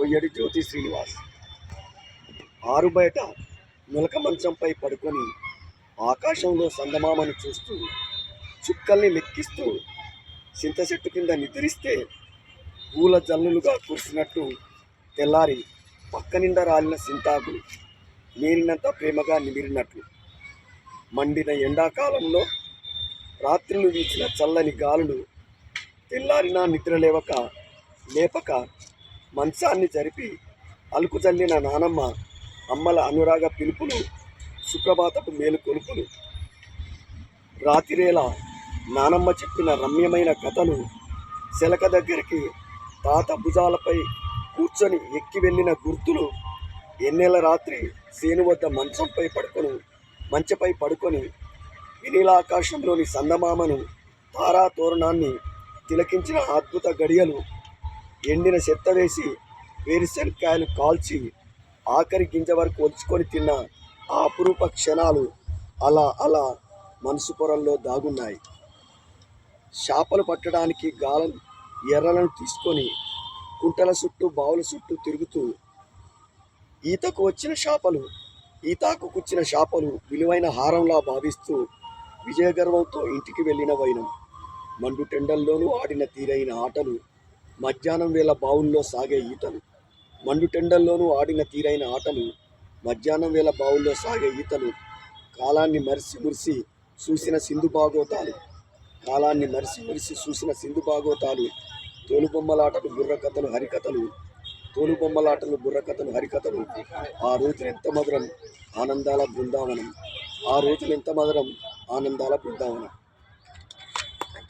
కొయ్యడి జ్యోతి శ్రీనివాస్. ఆరుబయట నులక మంచంపై పడుకొని ఆకాశంలో సందమామను చూస్తూ చుక్కల్ని లెక్కిస్తూ చింత చెట్టు కింద నిద్రిస్తే పూల జల్లులుగా కురిసినట్టు తెల్లారి పక్క నిండా రాలిన సింతాకులు నేనినంత ప్రేమగా నిమిరినట్లు మండిన ఎండాకాలంలో రాత్రులు వీచిన చల్లని గాలులు తెల్లారినా లేపక మంచాన్ని జరిపి అలుకు చల్లిన నానమ్మ అమ్మల అనురాగ పిలుపులు, సుప్రభాతపు మేలు కొలుపులు, రాతిరేల నానమ్మ చెప్పిన రమ్యమైన కథలు, శెలక దగ్గరికి తాత భుజాలపై కూర్చొని ఎక్కి వెళ్ళిన గుర్తులు, ఎన్నెల రాత్రి సేను వద్ద మంచపై పడుకొని వినీలాకాశంలోని సందమామను తారా తోరణాన్ని తిలకించిన అద్భుత గడియలు, ఎండిన చెత్త వేసి వేరుశనక్కాయలు కాల్చి ఆఖరి గింజ వరకు ఒలుచుకొని తిన్న ఆ అపురూప క్షణాలు అలా అలా మనసు పొరల్లో దాగున్నాయి. చేపలు పట్టడానికి గాలం ఎర్రలను తీసుకొని కుంటల చుట్టూ బావుల చుట్టూ తిరుగుతూ ఈతకు కుచ్చిన చేపలు విలువైన హారంలా భావిస్తూ విజయగర్వంతో ఇంటికి వెళ్ళిన వైనం. మండుటెండల్లోనూ ఆడిన తీరైన ఆటలు, మధ్యాహ్నం వేళ బావుల్లో సాగే ఈతలు. మండుటెండల్లోనూ ఆడిన తీరైన ఆటలు, మధ్యాహ్నం వేళ బావుల్లో సాగే ఈతలు, కాలాన్ని మరిసి మురిసి చూసిన సింధు భాగవతాలు, తోలుబొమ్మలాటలు బుర్రకథలు హరికథలు. ఆ రోజులెంత మధురం ఆనందాల బృందావనం.